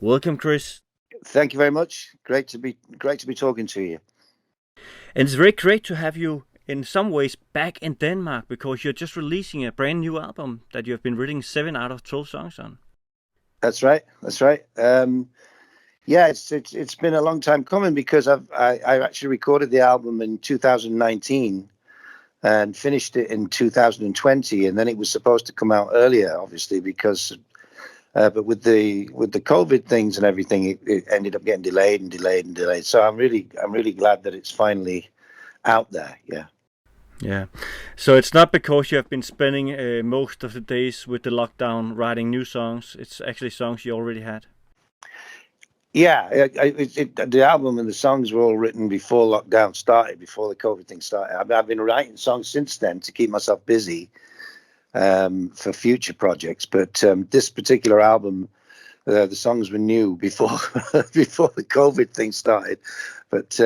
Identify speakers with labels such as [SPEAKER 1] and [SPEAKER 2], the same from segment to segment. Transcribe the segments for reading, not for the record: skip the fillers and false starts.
[SPEAKER 1] Welcome, Chris.
[SPEAKER 2] Thank you very much. Great to be talking to you.
[SPEAKER 1] And it's very great to have you in some ways back in Denmark because you're just releasing a brand new album that you have been writing 7 out of 12 songs on.
[SPEAKER 2] That's right. That's right. Yeah, it's been a long time coming because I actually recorded the album in 2019 and finished it in 2020, and then it was supposed to come out earlier, obviously, because but with the COVID things and everything, it ended up getting delayed and delayed and delayed. So I'm really glad that it's finally out there. Yeah.
[SPEAKER 1] Yeah. So it's not because you have been spending most of the days with the lockdown writing new songs. It's actually songs you already had.
[SPEAKER 2] Yeah, the album and the songs were all written before lockdown started, before the COVID thing started. I've been writing songs since then to keep myself busy for future projects. But this particular album, the songs were new before before the COVID thing started. But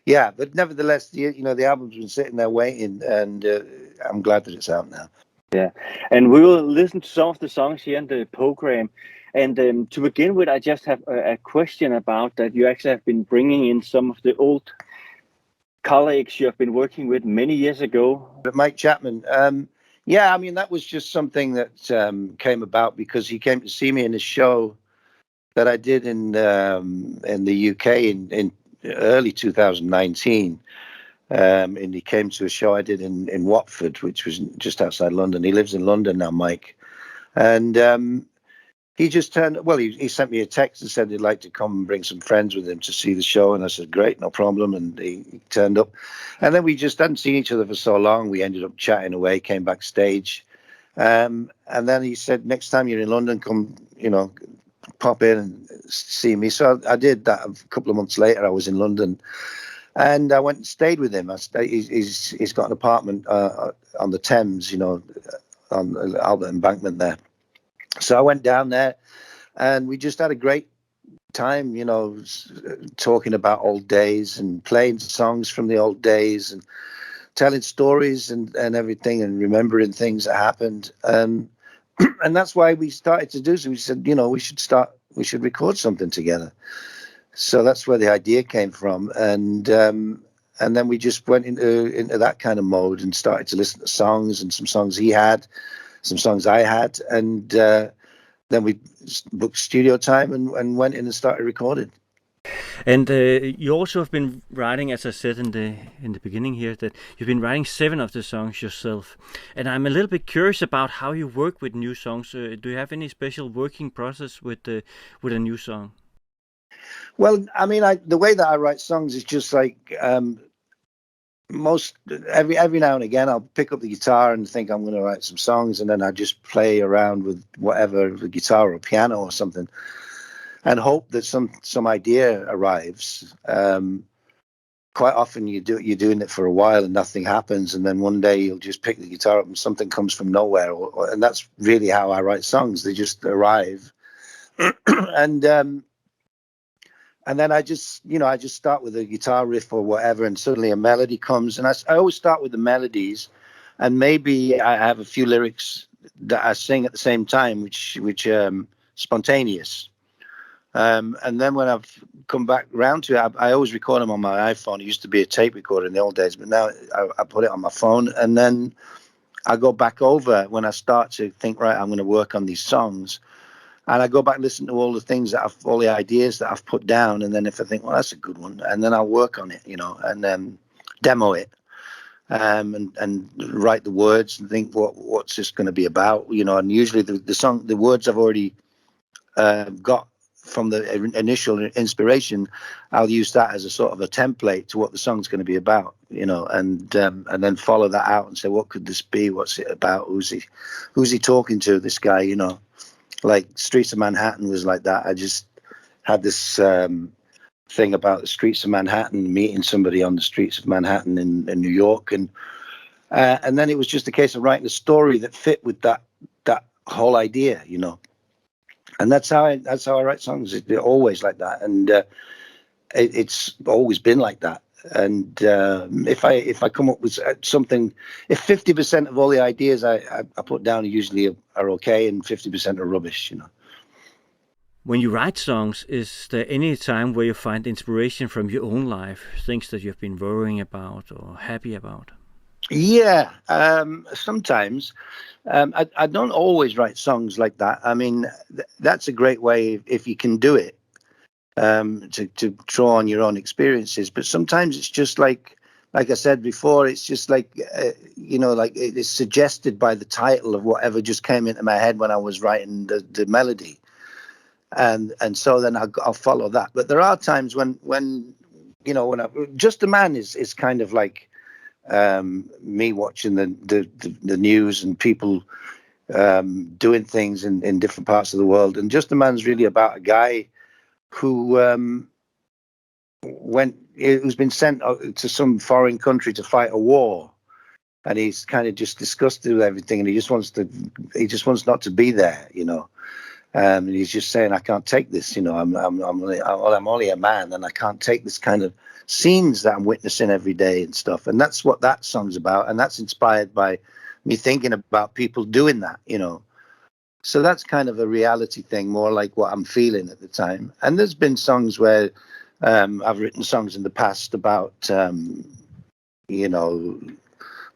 [SPEAKER 2] yeah, but nevertheless, the album's been sitting there waiting, and I'm glad that it's out now.
[SPEAKER 1] Yeah, and we will listen to some of the songs here in the program. And to begin with, I just have a question about that. You actually have been bringing in some of the old colleagues you have been working with many years ago.
[SPEAKER 2] But Mike Chapman, yeah, I mean that was just something that came about because he came to see me in a show that I did in the UK in early 2019. And he came to a show I did in Watford, which was just outside London. He lives in London now, Mike. And he just turned, well, he sent me a text and said he'd like to come and bring some friends with him to see the show. And I said, great, no problem. And he turned up. And then we just hadn't seen each other for so long. We ended up chatting away, came backstage. And then he said, next time you're in London, come, pop in and see me. So I did that. A couple of months later, I was in London. And I went and stayed with him. He's got an apartment on the Thames, on Albert Embankment there. So I went down there, and we just had a great time, talking about old days and playing songs from the old days and telling stories and everything and remembering things that happened. And that's why we started to do so. We said, we should record something together. So that's where the idea came from, and then we just went into that kind of mode and started to listen to songs, and some songs he had, some songs I had, and then we booked studio time and went in and started recording.
[SPEAKER 1] And you also have been writing, as I said in the beginning here, that you've been writing 7 of the songs yourself. And I'm a little bit curious about how you work with new songs. Do you have any special working process with a new song?
[SPEAKER 2] Well, I mean, the way that I write songs is just like most every now and again I'll pick up the guitar and think I'm going to write some songs, and then I just play around with whatever, the guitar or piano or something, and hope that some idea arrives. Quite often you're doing it for a while and nothing happens, and then one day you'll just pick the guitar up and something comes from nowhere, and that's really how I write songs. They just arrive. and and then I just start with a guitar riff or whatever, and suddenly a melody comes. And I always start with the melodies, and maybe I have a few lyrics that I sing at the same time, which spontaneous. And then when I've come back round to it, I always record them on my iPhone. It used to be a tape recorder in the old days, but now I put it on my phone, and then I go back over when I start to think, right, I'm going to work on these songs. And I go back and listen to all the things all the ideas that I've put down. And then if I think, well, that's a good one, and then I'll work on it, and then demo it, and write the words and think, what's this going to be about, And usually the words I've already got from the initial inspiration, I'll use that as a sort of a template to what the song's going to be about, and then follow that out and say, what could this be? What's it about? Who's he talking to? This guy, Like Streets of Manhattan was like that. I just had this thing about the streets of Manhattan, meeting somebody on the streets of Manhattan in New York, and then it was just a case of writing a story that fit with that whole idea, And that's how I write songs. They're always like that, and it's always been like that. And if I come up with something, if 50% of all the ideas I put down usually are okay, and 50% are rubbish.
[SPEAKER 1] When you write songs, is there any time where you find inspiration from your own life, things that you've been worrying about or happy about?
[SPEAKER 2] Yeah, sometimes. I don't always write songs like that. I mean, that's a great way if you can do it, to draw on your own experiences. But sometimes it's just like I said before, it's just like, like it is suggested by the title of whatever just came into my head when I was writing the melody. And so then I'll follow that. But there are times when Just a Man is kind of like, me watching the news and people doing things in different parts of the world. And Just a Man's really about a guy who who's been sent to some foreign country to fight a war, and he's kind of just disgusted with everything, and he just wants not to be there, and he's just saying, I can't take this, I'm only a man, and I can't take this kind of scenes that I'm witnessing every day and stuff. And that's what that song's about, and that's inspired by me thinking about people doing that, So that's kind of a reality thing, more like what I'm feeling at the time. And there's been songs where I've written songs in the past about,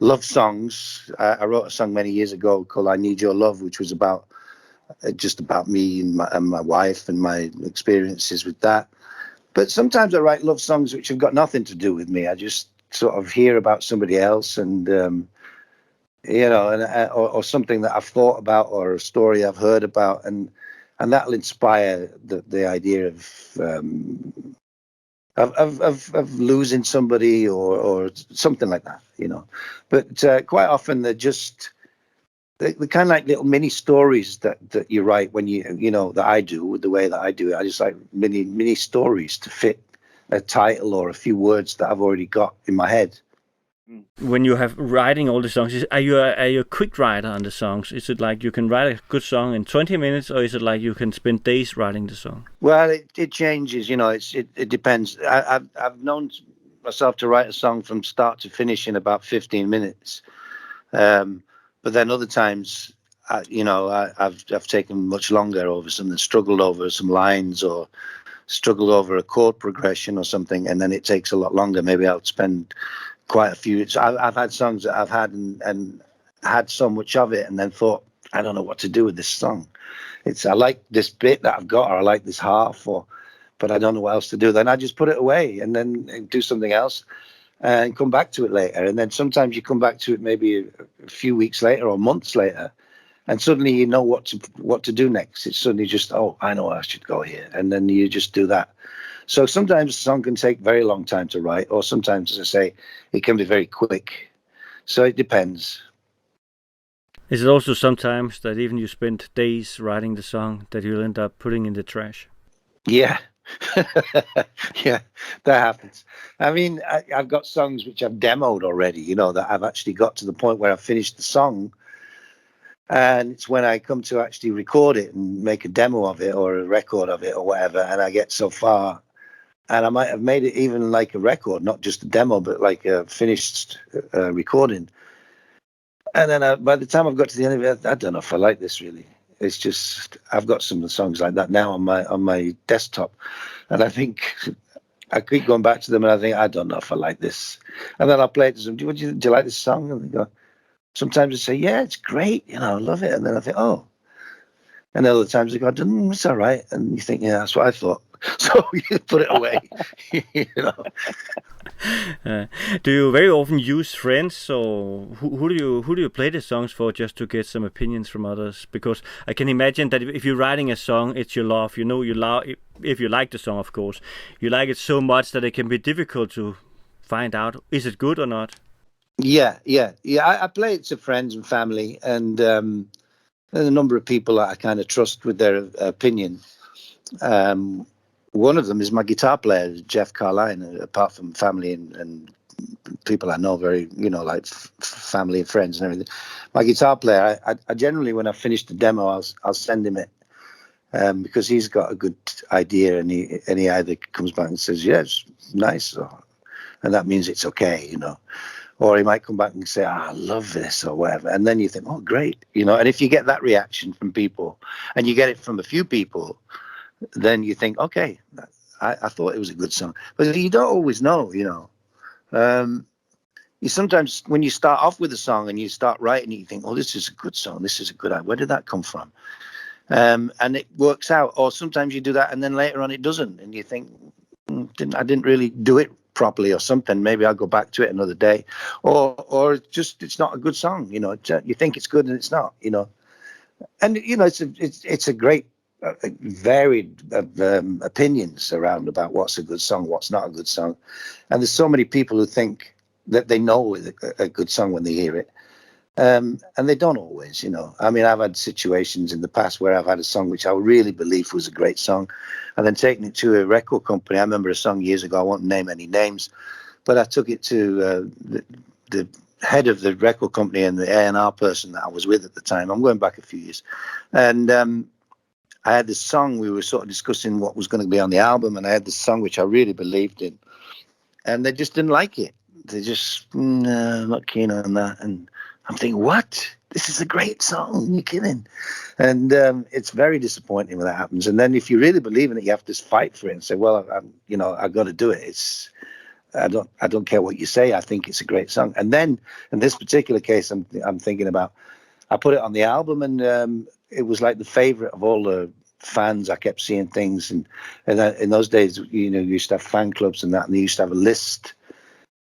[SPEAKER 2] love songs. I wrote a song many years ago called I Need Your Love, which was about just about me and my wife and my experiences with that. But sometimes I write love songs which have got nothing to do with me. I just sort of hear about somebody else, and or something that I've thought about, or a story I've heard about, and that'll inspire the idea of losing somebody, or something like that, But quite often they're kind of like little mini stories that you write when that I do, the way that I do it. I just like mini stories to fit a title or a few words that I've already got in my head.
[SPEAKER 1] When you have writing all the songs, are you a quick writer on the songs? Is it like you can write a good song in 20 minutes, or is it like you can spend days writing the song?
[SPEAKER 2] Well, it changes, it depends. I've known myself to write a song from start to finish in about 15 minutes. But then other times, I've taken much longer over something, struggled over some lines, or struggled over a chord progression or something, and then it takes a lot longer. Maybe I'll spend quite a few. So I've had songs that I've had and had so much of it, and then thought, I don't know what to do with this song. I like this bit that I've got, or I like this half, but I don't know what else to do. Then I just put it away and then do something else and come back to it later. And then sometimes you come back to it maybe a few weeks later or months later, and suddenly you know what to do next. It's suddenly just, oh, I know I should go here, and then you just do that. So sometimes a song can take very long time to write, or sometimes, as I say, it can be very quick. So it depends.
[SPEAKER 1] Is it also sometimes that even you spend days writing the song that you'll end up putting in the trash?
[SPEAKER 2] Yeah. Yeah, that happens. I mean, I've got songs which I've demoed already, that I've actually got to the point where I've finished the song. And it's when I come to actually record it and make a demo of it or a record of it or whatever, and I get so far, and I might have made it even like a record, not just a demo, but like a finished recording. And then by the time I've got to the end of it, I don't know if I like this really. It's just, I've got some of the songs like that now on my desktop, and I think I keep going back to them, and I think, I don't know if I like this. And then I'll play it to them. Do you like this song? And they go, sometimes they say, yeah, it's great, I love it. And then I think, oh. And other times they go, it's all right. And you think, yeah, that's what I thought. So you put it away.
[SPEAKER 1] Do you very often use friends, or who do you play the songs for, just to get some opinions from others? Because I can imagine that if you're writing a song, it's your love. You love, if you like the song, of course, you like it so much that it can be difficult to find out, is it good or not?
[SPEAKER 2] Yeah. I play it to friends and family, and there's a number of people that I kind of trust with their opinion. One of them is my guitar player, Jeff Carline. Apart from family and people I know very, like family and friends and everything, my guitar player, I generally, when I finish the demo, I'll send him it, because he's got a good idea, and he either comes back and says, yeah, it's nice, and that means it's okay, or he might come back and say, I love this, or whatever. And then you think, oh, great. And if you get that reaction from people, and you get it from a few people, then you think, okay, I thought it was a good song, but you don't always know, you know. You sometimes, when you start off with a song and you start writing it, you think, oh, this is a good song, this is a good, where did that come from? And it works out. Or sometimes you do that and then later on it doesn't, and you think, I didn't really do it properly or something. Maybe I'll go back to it another day, or it's not a good song. You know, you think it's good and it's not. You know, and you know it's a great varied opinions around about what's a good song, what's not a good song, and there's so many people who think that they know a good song when they hear it. And they don't always, you know. I mean, I've had situations in the past where I've had a song which I really believe was a great song, and then taking it to a record company. I remember a song years ago. I won't name any names, but I took it to the head of the record company and the A&R person that I was with at the time. I'm going back a few years, and I had this song. We were sort of discussing what was going to be on the album, and I had this song which I really believed in, and they just didn't like it. They just, no, I'm not keen on that. And I'm thinking, what? This is a great song. You're kidding. And it's very disappointing when that happens. And then if you really believe in it, you have to fight for it and say, well, I've got to do it. I don't care what you say. I think it's a great song. And then in this particular case, I'm thinking about, I put it on the album, and it was like the favorite of all the fans. I kept seeing things, and in those days, you know, you used to have fan clubs and that, and they used to have a list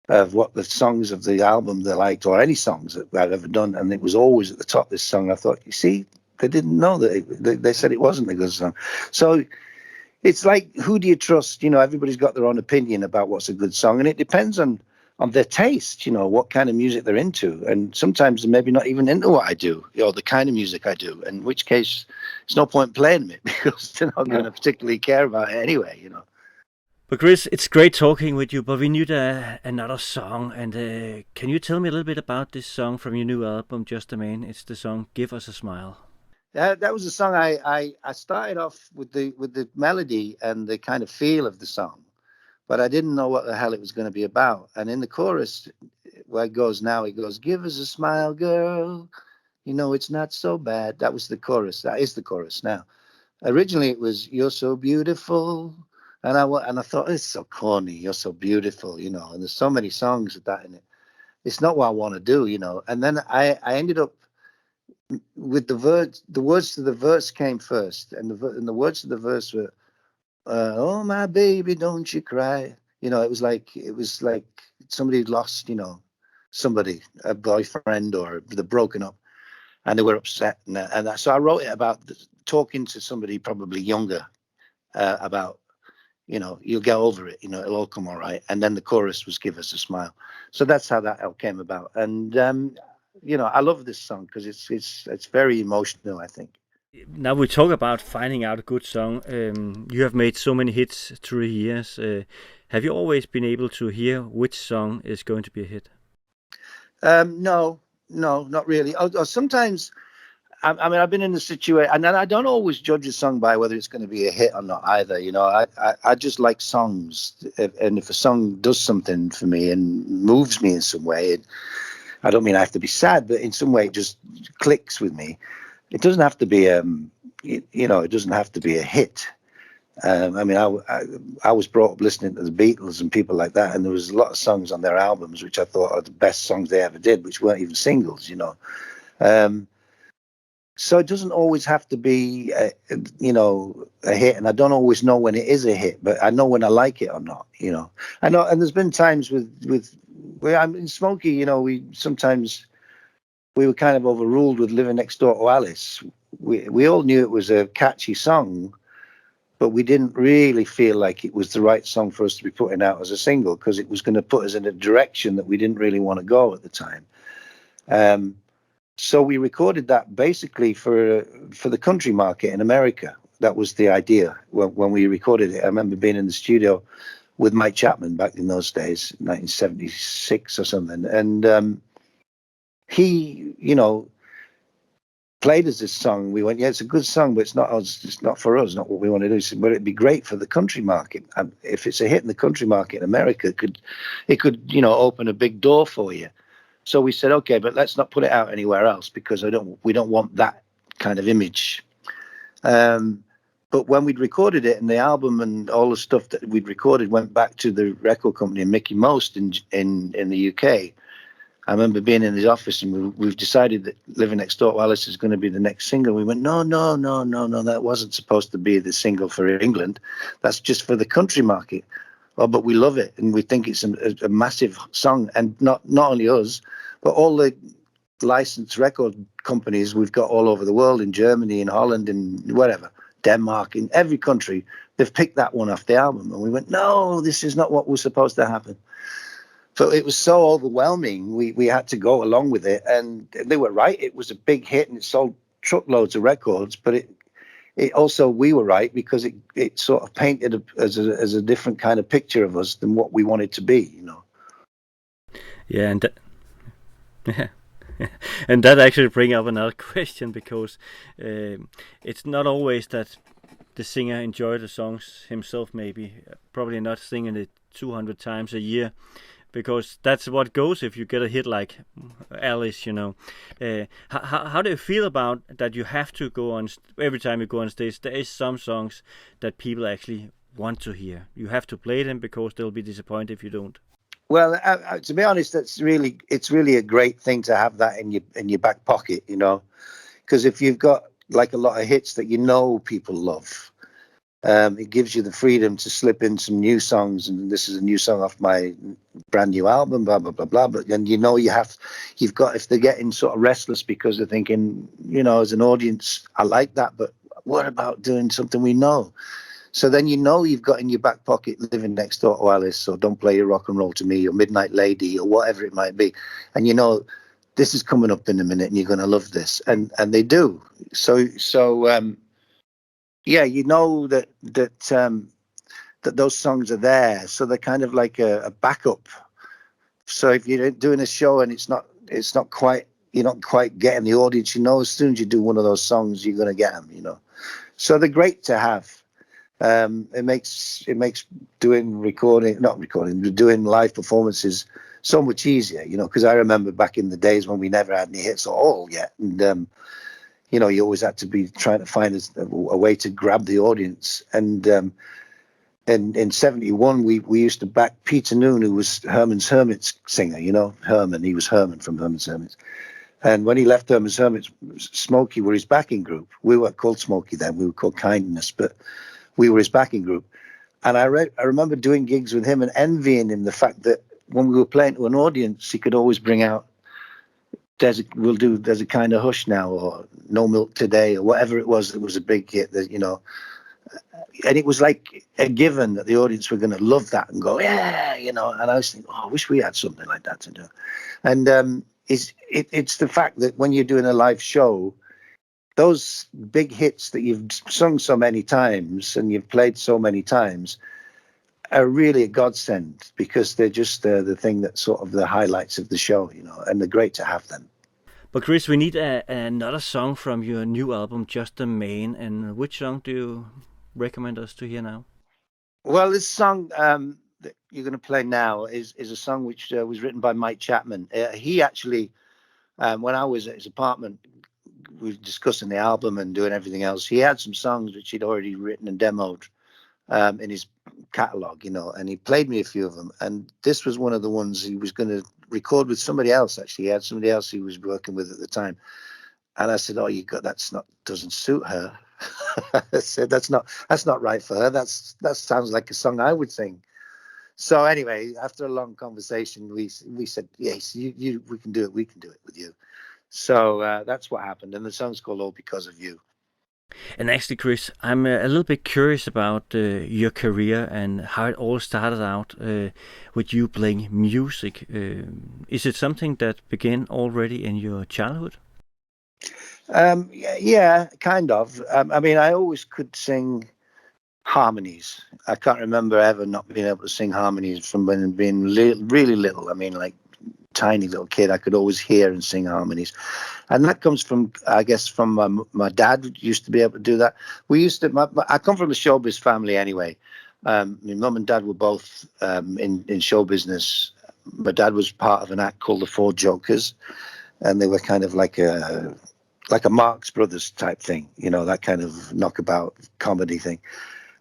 [SPEAKER 2] of what the songs of the album they liked, or any songs that I've ever done, and it was always at the top, this song. I thought, you see, they didn't know that they said it wasn't a good song. So it's like, who do you trust? You know, everybody's got their own opinion about what's a good song, and it depends on their taste, you know, what kind of music they're into. And sometimes they're maybe not even into what I do, or the kind of music I do, in which case it's no point playing it because they're not going to particularly care about it anyway, you know.
[SPEAKER 1] But Chris, it's great talking with you, but we need another song. And can you tell me a little bit about this song from your new album, Just a Man? It's the song "Give Us a Smile."
[SPEAKER 2] That was a song I started off with the melody and the kind of feel of the song, but I didn't know what the hell it was going to be about. And in the chorus, where it goes now, it goes, "Give us a smile, girl. You know it's not so bad." That was the chorus. That is the chorus now. Originally, it was, "You're so beautiful." And I thought, it's so corny. You're so beautiful, you know. And there's so many songs of that in it. It's not what I want to do, you know. And then I ended up with the words. The words to the verse came first, and the words to the verse were, "Oh my baby, don't you cry." You know, it was like somebody lost, you know, somebody, a boyfriend, or they're broken up, and they were upset, so I wrote it about talking to somebody probably younger, about, you know, you'll get over it, you know, it'll all come all right. And then the chorus was "Give Us a Smile." So that's how that all came about. And you know, I love this song because it's very emotional, I think.
[SPEAKER 1] Now we talk about finding out a good song. You have made so many hits through the years. Have you always been able to hear which song is going to be a hit?
[SPEAKER 2] No, not really. Or sometimes, I mean, I've been in the situation, and I don't always judge a song by whether it's going to be a hit or not either. You know, I just like songs, and if a song does something for me and moves me in some way, I don't mean I have to be sad, but in some way it just clicks with me. It doesn't have to be, you know, it doesn't have to be a hit. I mean, I was brought up listening to the Beatles and people like that, and there was a lot of songs on their albums which I thought are the best songs they ever did, which weren't even singles, you know. Um, so it doesn't always have to be, you know, a hit, and I don't always know when it is a hit, but I know when I like it or not, you know. I know, and there's been times with where I'm in Smokey, you know, we were kind of overruled with "Living Next Door to Alice." We all knew it was a catchy song, but we didn't really feel like it was the right song for us to be putting out as a single, because it was going to put us in a direction that we didn't really want to go at the time. So we recorded that basically for the country market in America. That was the idea when we recorded it. I remember being in the studio with Mike Chapman back in those days, 1976 or something, and he, you know, played us this song. We went, yeah, it's a good song, but it's not for us, not what we want to do. He said, but it'd be great for the country market. And if it's a hit in the country market in America, it could, you know, open a big door for you. So we said, okay, but let's not put it out anywhere else, because we don't want that kind of image. But when we'd recorded it, and the album and all the stuff that we'd recorded went back to the record company and Mickey Most in the UK. I remember being in his office, and we've decided that Living Next Door to Alice is going to be the next single. We went, no, that wasn't supposed to be the single for England. That's just for the country market. Oh, but we love it, and we think it's a massive song. And not only us, but all the licensed record companies we've got all over the world, in Germany, in Holland, in wherever, Denmark, in every country, they've picked that one off the album. And we went, no, this is not what was supposed to happen. So it was so overwhelming. We had to go along with it, and they were right. It was a big hit, and it sold truckloads of records. But it also, we were right, because it sort of painted as a different kind of picture of us than what we wanted to be, you know.
[SPEAKER 1] Yeah, and and that actually brings up another question, because it's not always that the singer enjoys the songs himself. Maybe probably not singing it 200 times a year, because that's what goes if you get a hit like Alice, you know. How do you feel about that? You have to go on every time you go on stage. There is some songs that people actually want to hear. You have to play them, because they'll be disappointed if you don't.
[SPEAKER 2] Well, to be honest, it's really a great thing to have that in your back pocket, you know, because if you've got like a lot of hits that you know people love, it gives you the freedom to slip in some new songs, and this is a new song off my brand new album, blah blah blah blah. But then you know you've got, if they're getting sort of restless because they're thinking, you know, as an audience, I like that, but what about doing something we know? So then you know you've got in your back pocket Living Next Door to Alice, or Don't Play Your Rock and Roll to Me, or Midnight Lady, or whatever it might be, and you know this is coming up in a minute, and you're going to love this, and they do. So. Yeah, you know that those songs are there, so they're kind of like a backup. So if you're doing a show and it's not quite, you're not quite getting the audience, you know, as soon as you do one of those songs, you're going to get them, you know. So they're great to have. It makes doing doing live performances so much easier, you know, because I remember back in the days when we never had any hits at all yet, and you know, you always had to be trying to find a way to grab the audience. And in '71, we used to back Peter Noon, who was Herman's Hermits singer, you know, Herman. He was Herman from Herman's Hermits. And when he left Herman's Hermits, Smokey were his backing group. We weren't called Smokey then, we were called Kindness, but we were his backing group. And I remember doing gigs with him and envying him the fact that when we were playing to an audience, he could always bring out, there's a kind of hush now, or No Milk Today, or whatever it was that was a big hit, that, you know, and it was like a given that the audience were going to love that and go, yeah, you know. And I was thinking, oh, I wish we had something like that to do. And it's the fact that when you're doing a live show, those big hits that you've sung so many times and you've played so many times are really a godsend, because they're just the thing that's sort of the highlights of the show, you know, and they're great to have them.
[SPEAKER 1] But Chris, we need another song from your new album, Just the Main. And which song do you recommend us to hear now?
[SPEAKER 2] Well, this song that you're going to play now is a song which was written by Mike Chapman. He actually, when I was at his apartment, we were discussing the album and doing everything else, he had some songs which he'd already written and demoed in his catalogue, you know, and he played me a few of them. And this was one of the ones he was going to record with somebody else. Actually, he had somebody else he was working with at the time. And I said, "Oh, doesn't suit her." I said, "That's not right for her. That sounds like a song I would sing." So anyway, after a long conversation, we said, "Yes, we can do it. We can do it with you." So that's what happened, and the song's called "All Because of You."
[SPEAKER 1] And actually, Chris, I'm a little bit curious about your career and how it all started out with you playing music. Is it something that began already in your childhood?
[SPEAKER 2] Yeah, kind of. I mean, I always could sing harmonies. I can't remember ever not being able to sing harmonies from when being really little. I mean, like tiny little kid, I could always hear and sing harmonies. And that comes from, I guess, from my dad used to be able to do that. We used to, I come from a showbiz family anyway. My mum and dad were both in show business. My dad was part of an act called the Four Jokers, and they were kind of like like a Marx Brothers type thing, you know, that kind of knockabout comedy thing.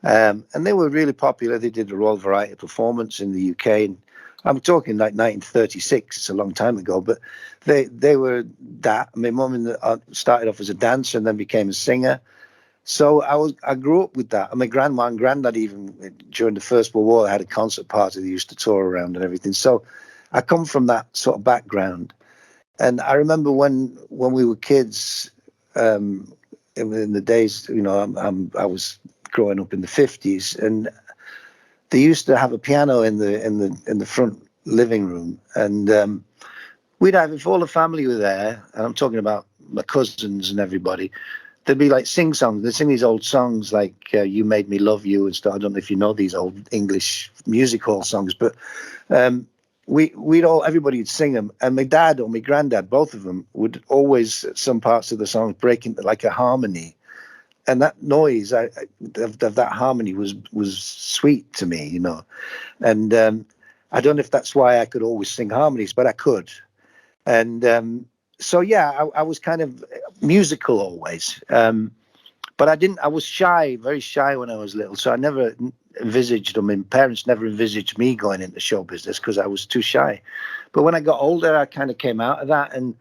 [SPEAKER 2] And they were really popular. They did a Royal Variety performance in the UK. And I'm talking like 1936. It's a long time ago, but they were that. My mum started off as a dancer and then became a singer. So I grew up with that. And my grandma and granddad, even during the First World War, had a concert party. They used to tour around and everything. So I come from that sort of background. And I remember when we were kids, in the days, you know, I was growing up in the 50s, and they used to have a piano in the front living room, and we'd have, if all the family were there, and I'm talking about my cousins and everybody, there'd be like sing songs. They'd sing these old songs like "You Made Me Love You" and stuff. I don't know if you know these old English music hall songs, but everybody would sing them, and my dad or my granddad, both of them, would always at some parts of the songs break into like a harmony. And that noise of that harmony was sweet to me, you know. And I don't know if that's why I could always sing harmonies, but I could. And so, yeah, I was kind of musical always. But I was shy, very shy when I was little. So I never envisaged, I mean, parents never envisaged me going into show business because I was too shy. But when I got older, I kind of came out of that, and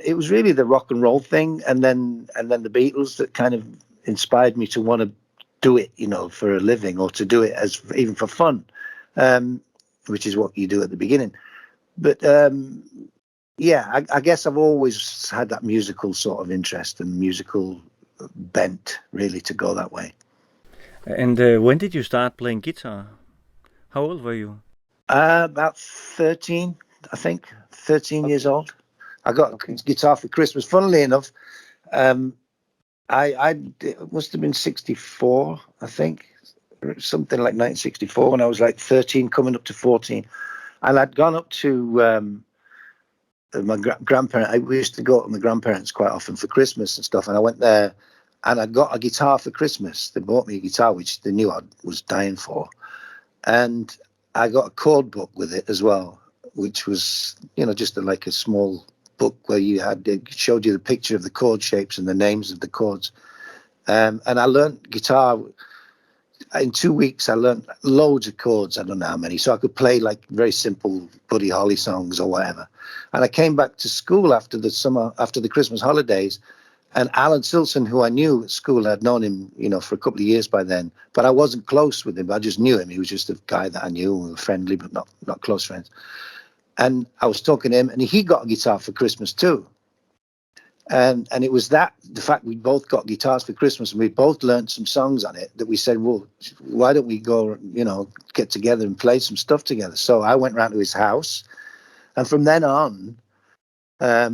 [SPEAKER 2] it was really the rock and roll thing, and then the Beatles that kind of inspired me to want to do it, you know, for a living, or to do it as even for fun, which is what you do at the beginning. But yeah, I guess I've always had that musical sort of interest and musical bent, really, to go that way.
[SPEAKER 1] And when did you start playing guitar? How old were you?
[SPEAKER 2] About 13, I think, 13 years old. I got a guitar for Christmas. Funnily enough, it must have been 64, I think, something like 1964, when I was like 13, coming up to 14. And I'd gone up to my grandparents. We used to go to my grandparents quite often for Christmas and stuff. And I went there, and I got a guitar for Christmas. They bought me a guitar, which they knew I was dying for. And I got a chord book with it as well, which was, you know, just like a small book where it showed you the picture of the chord shapes and the names of the chords. And I learned guitar in 2 weeks. I learned loads of chords. I don't know how many. So I could play like very simple Buddy Holly songs or whatever. And I came back to school after the Christmas holidays. And Alan Silson, who I knew at school, I'd known him, you know, for a couple of years by then, but I wasn't close with him. I just knew him. He was just a guy that I knew. We were friendly, but not close friends. And I was talking to him, and he got a guitar for Christmas too. And it was the fact we both got guitars for Christmas, and we both learned some songs on it, that we said, well, why don't we go, you know, get together and play some stuff together? So I went round to his house, and from then on,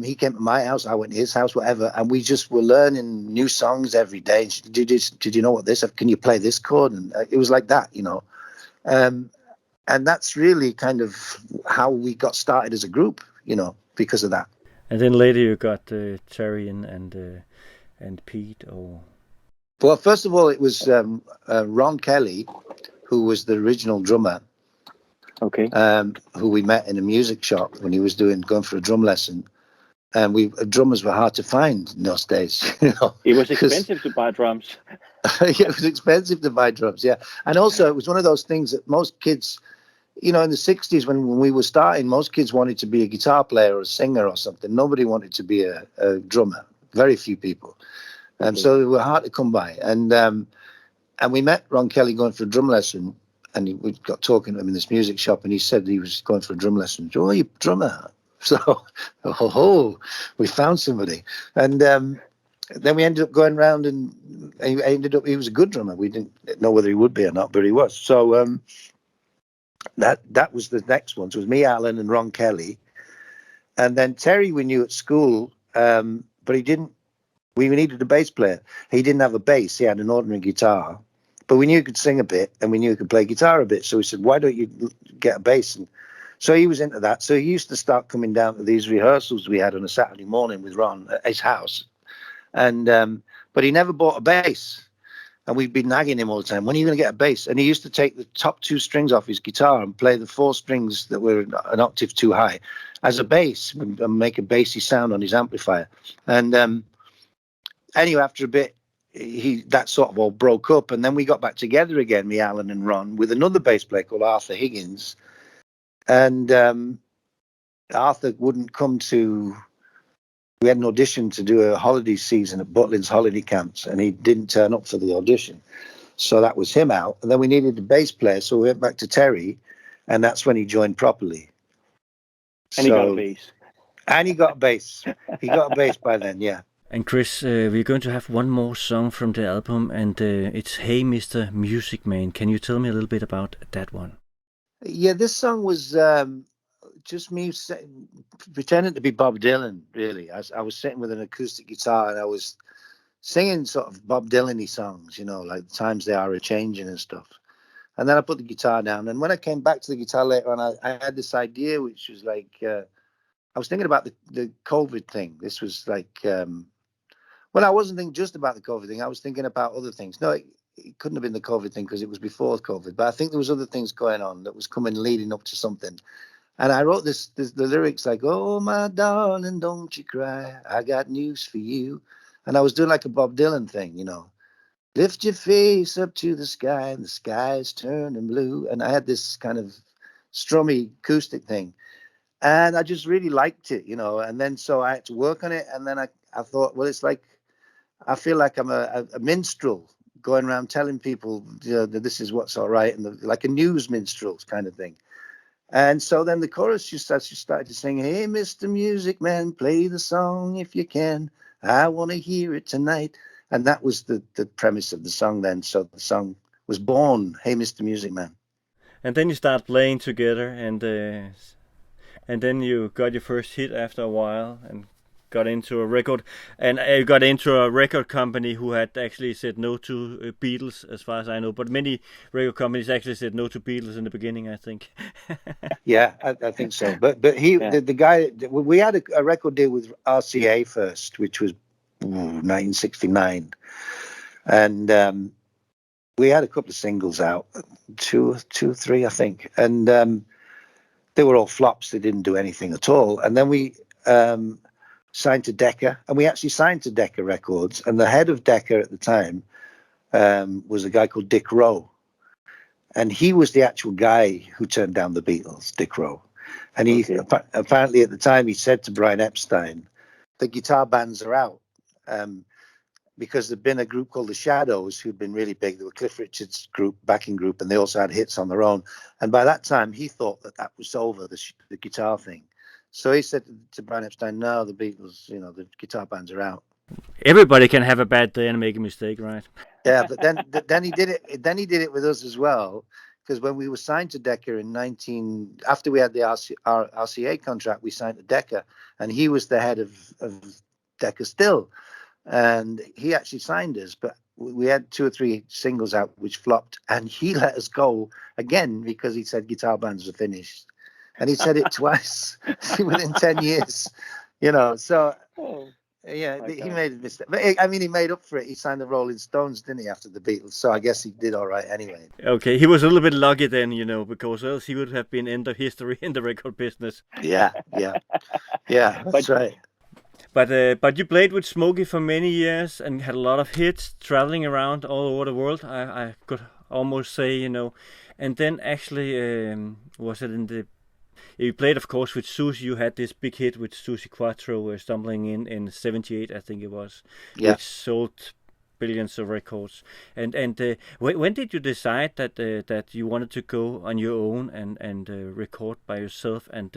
[SPEAKER 2] he came to my house, I went to his house, whatever, and we just were learning new songs every day. Did you know what this? Can you play this chord? And it was like that, you know. And that's really kind of how we got started as a group, you know, because of that.
[SPEAKER 1] And then later you got Terry and Pete, or...
[SPEAKER 2] Well, first of all, it was Ron Kelly, who was the original drummer.
[SPEAKER 3] Okay.
[SPEAKER 2] Who we met in a music shop when he was going for a drum lesson. And drummers were hard to find in those days. You know,
[SPEAKER 3] it was expensive to buy drums.
[SPEAKER 2] Yeah, it was expensive to buy drums, yeah. And also, it was one of those things that most kids, you know, in the 60s when we were starting, most kids wanted to be a guitar player or a singer or something. Nobody wanted to be a drummer. Very few people. So they were hard to come by. And we met Ron Kelly going for a drum lesson. And we got talking to him in this music shop, and he said he was going for a drum lesson. Oh, you drummer. So, we found somebody. And then we ended up going around, and he was a good drummer. We didn't know whether he would be or not, but he was. So that was the next one. So it was me, Alan, and Ron Kelly. And then Terry we knew at school, but we needed a bass player. He didn't have a bass. He had an ordinary guitar. But we knew he could sing a bit, and we knew he could play guitar a bit. So we said, why don't you get a bass? And so he was into that. So he used to start coming down to these rehearsals we had on a Saturday morning with Ron at his house. And but he never bought a bass. And we'd be nagging him all the time, when are you going to get a bass? And he used to take the top 2 strings off his guitar and play the 4 strings that were an octave too high. as a bass and make a bassy sound on his amplifier. And anyway, after a bit, that sort of all broke up, and then we got back together again, me, Alan, and Ron, with another bass player called Arthur Higgins. And Arthur wouldn't come to. We had an audition to do a holiday season at Butlins holiday camps, and he didn't turn up for the audition. So that was him out. And then we needed a bass player, so we went back to Terry, and that's when he joined properly.
[SPEAKER 3] And he got a bass.
[SPEAKER 2] And he got a bass. He got a bass by then, yeah.
[SPEAKER 1] And Chris, we're going to have one more song from the album, and it's Hey Mr. Music Man. Can you tell me a little bit about that one?
[SPEAKER 2] Yeah, this song was just me pretending to be Bob Dylan, really. I was sitting with an acoustic guitar, and I was singing sort of Bob Dylan-y songs, you know, like Times They Are A-Changing and stuff. And then I put the guitar down. And when I came back to the guitar later on, I had this idea, which was like, I was thinking about the COVID thing. This was like, well, I wasn't thinking just about the COVID thing. I was thinking about other things. No, it couldn't have been the COVID thing because it was before COVID. But I think there was other things going on that was coming leading up to something. And I wrote the lyrics like, oh, my darling, don't you cry. I got news for you. And I was doing like a Bob Dylan thing, you know. Lift your face up to the sky and the sky is turning blue. And I had this kind of strummy acoustic thing. And I just really liked it, you know. And then so I had to work on it. And then I thought, well, it's like, I feel like I'm a minstrel going around telling people, you know, that this is what's all right. And like a news minstrel kind of thing. And so then the chorus just started to sing, hey, Mr. Music Man, play the song if you can. I want to hear it tonight. And that was the premise of the song then. So the song was born, Hey, Mr. Music Man.
[SPEAKER 1] And then you start playing together, and then you got your first hit after a while, and got into a record, and you got into a record company who had actually said no to Beatles, as far as I know. But many record companies actually said no to Beatles in the beginning, I think.
[SPEAKER 2] Yeah, I think so. But he, the guy, we had a record deal with RCA first, which was 1969, and we had a couple of singles out, two, three, I think, and they were all flops. They didn't do anything at all. And then we signed to Decca, and we actually signed to Decca Records. And the head of Decca at the time was a guy called Dick Rowe, and he was the actual guy who turned down the Beatles, Dick Rowe. And he apparently at the time he said to Brian Epstein, the guitar bands are out. Because there'd been a group called the Shadows who'd been really big. They were Cliff Richard's backing group, and they also had hits on their own. And by that time, he thought that was over, the guitar thing. So he said to Brian Epstein, no, the Beatles, you know, the guitar bands are out.
[SPEAKER 1] Everybody can have a bad day and make a mistake, right?
[SPEAKER 2] Yeah, but then he did it. Then he did it with us as well, because when we were signed to Decca after we had the RCA contract, we signed to Decca, and he was the head of Decca still. And he actually signed us, but we had 2 or 3 singles out which flopped, and he let us go again because he said guitar bands were finished, and he said it twice within 10 years, you know. So yeah, he made a mistake, but I mean, he made up for it. He signed the Rolling Stones, didn't he, after the Beatles? So I guess he did all right anyway.
[SPEAKER 1] Okay, he was a little bit lucky then, you know, because else he would have been end of history in the record business.
[SPEAKER 2] Yeah, that's right.
[SPEAKER 1] But you played with Smokey for many years and had a lot of hits, traveling around all over the world. I could almost say, you know. And then actually, was it you played, of course, with Susie. You had this big hit with Susie Quattro, Stumbling in '78, I think it was, which sold billions of records. And when did you decide that you wanted to go on your own and record by yourself and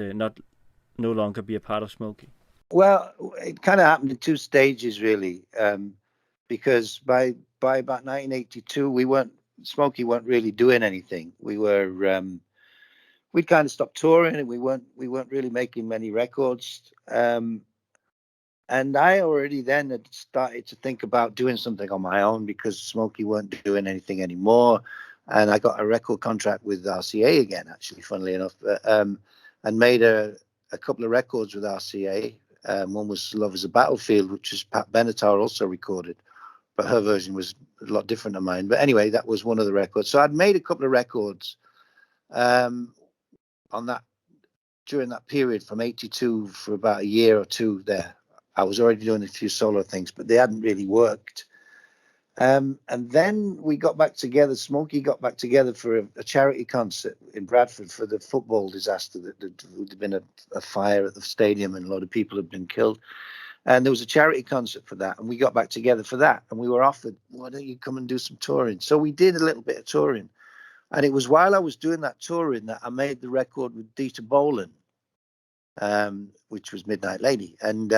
[SPEAKER 1] no longer be a part of Smokey?
[SPEAKER 2] Well, it kind of happened in 2 stages, really, because by about 1982, Smokey weren't really doing anything. We'd kind of stopped touring, and we weren't really making many records. And I already then had started to think about doing something on my own because Smokey weren't doing anything anymore. And I got a record contract with RCA again, actually, funnily enough, and made a couple of records with RCA. One was Love is a Battlefield, which is Pat Benatar also recorded, but her version was a lot different than mine. But anyway, that was one of the records. So I'd made a couple of records on that during that period from 82 for about a year or two there. I was already doing a few solo things, but they hadn't really worked. And then we got back together. Smokey got back together for a charity concert in Bradford for the football disaster. There'd been a fire at the stadium and a lot of people had been killed. And there was a charity concert for that. And we got back together for that. And we were offered, why don't you come and do some touring? So we did a little bit of touring. And it was while I was doing that touring that I made the record with Dieter Bohlen, which was Midnight Lady. And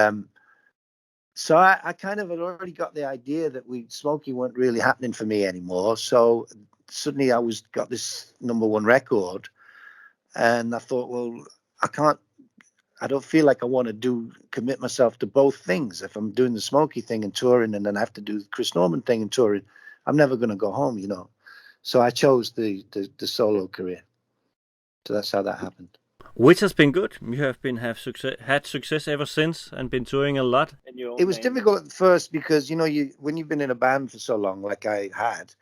[SPEAKER 2] so I kind of had already got the idea that Smokey weren't really happening for me anymore. So suddenly I got this #1 record. And I thought, well, I don't feel like I want to commit myself to both things. If I'm doing the Smokey thing and touring, and then I have to do the Chris Norman thing and touring, I'm never going to go home, you know. So I chose the solo career. So that's how that happened.
[SPEAKER 1] Which has been good. You have had success ever since and been touring a lot.
[SPEAKER 2] It was difficult at first because, you know, when you've been in a band for so long, like I had,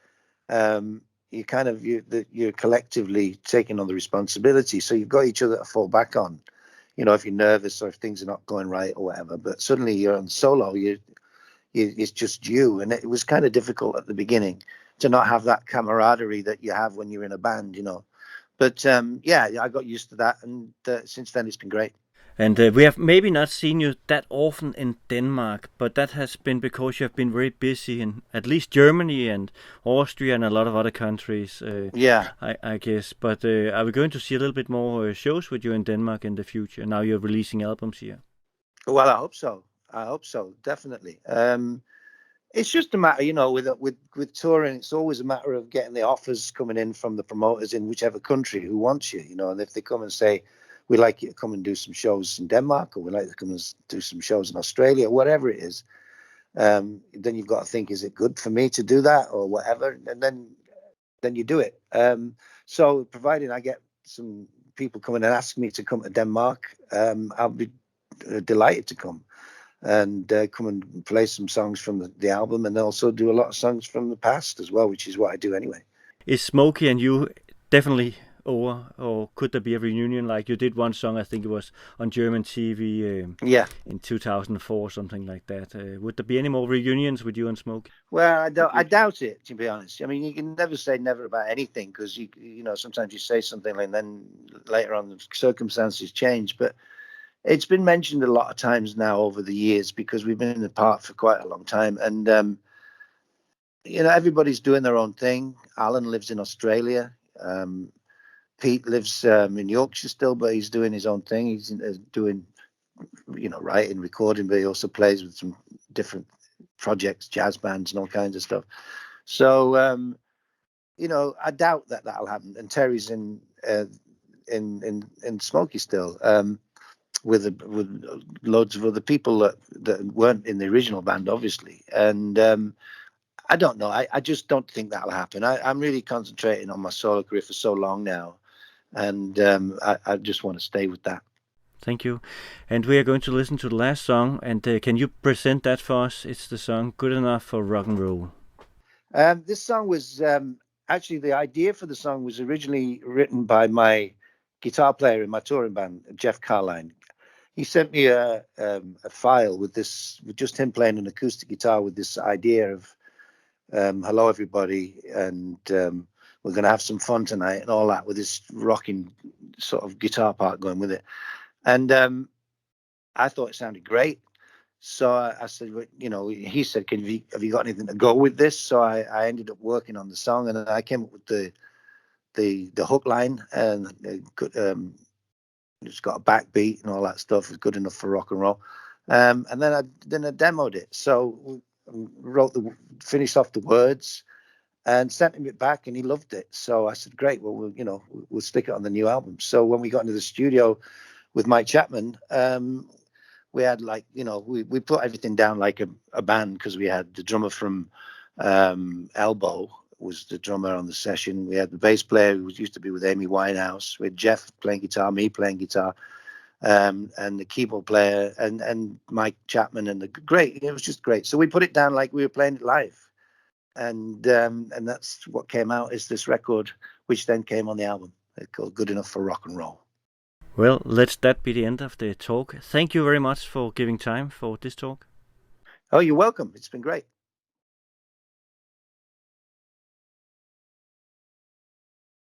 [SPEAKER 2] you're collectively taking on the responsibility. So you've got each other to fall back on, you know, if you're nervous or if things are not going right or whatever. But suddenly you're on solo, it's just you. And it was kind of difficult at the beginning to not have that camaraderie that you have when you're in a band, you know. But yeah, I got used to that. And since then, it's been great.
[SPEAKER 1] And we have maybe not seen you that often in Denmark, but that has been because you have been very busy in at least Germany and Austria and a lot of other countries.
[SPEAKER 2] Yeah,
[SPEAKER 1] I guess. But are we going to see a little bit more shows with you in Denmark in the future? Now you're releasing albums here.
[SPEAKER 2] Well, I hope so. Definitely. It's just a matter, you know, with touring, it's always a matter of getting the offers coming in from the promoters in whichever country who wants you, you know. And if they come and say, we'd like you to come and do some shows in Denmark, or we'd like to come and do some shows in Australia, whatever it is, then you've got to think, is it good for me to do that or whatever? And then you do it. So providing I get some people coming and asking me to come to Denmark, I'll be delighted to come and come and play some songs from the album, and also do a lot of songs from the past as well, which is what I do anyway.
[SPEAKER 1] Is Smokey and you definitely over, or could there be a reunion? Like you did one song, I think it was on German TV in 2004, something like that. Would there be any more reunions with you and Smokey?
[SPEAKER 2] Well, I doubt it, to be honest. I mean, you can never say never about anything, because you know, sometimes you say something and then later on the circumstances change. But it's been mentioned a lot of times now over the years, because we've been apart for quite a long time. And, you know, everybody's doing their own thing. Alan lives in Australia. Pete lives in Yorkshire still, but he's doing his own thing. He's doing, you know, writing, recording, but he also plays with some different projects, jazz bands and all kinds of stuff. So, you know, I doubt that'll happen. And Terry's in Smokey still. With loads of other people that weren't in the original band, obviously. And I don't know. I just don't think that'll happen. I'm really concentrating on my solo career for so long now. And I just want to stay with that.
[SPEAKER 1] Thank you. And we are going to listen to the last song. And can you present that for us? It's the song Good Enough for Rock and Roll.
[SPEAKER 2] This song was actually, the idea for the song was originally written by my guitar player in my touring band, Jeff Carline. He sent me a file with just him playing an acoustic guitar with this idea of hello everybody, and we're going to have some fun tonight and all that, with this rocking sort of guitar part going with it. And I thought it sounded great. So I said, you know, he said, have you got anything to go with this? So I ended up working on the song, and I came up with the hook line, and it's got a backbeat and all that stuff. It's good enough for rock and roll. And then I demoed it. So finished off the words and sent him it back, and he loved it. So I said, great. Well, we'll stick it on the new album. So when we got into the studio with Mike Chapman, we had we put everything down like a band, because we had the drummer from Elbow was the drummer on the session. We had the bass player who used to be with Amy Winehouse. We had Jeff playing guitar, me playing guitar, and the keyboard player and Mike Chapman, and it was just great. So we put it down like we were playing it live, and that's what came out, is this record, which then came on the album, called Good Enough for Rock and Roll.
[SPEAKER 1] Well, let that be the end of the talk. Thank you very much for giving time for this talk.
[SPEAKER 2] Oh, you're welcome. It's been great.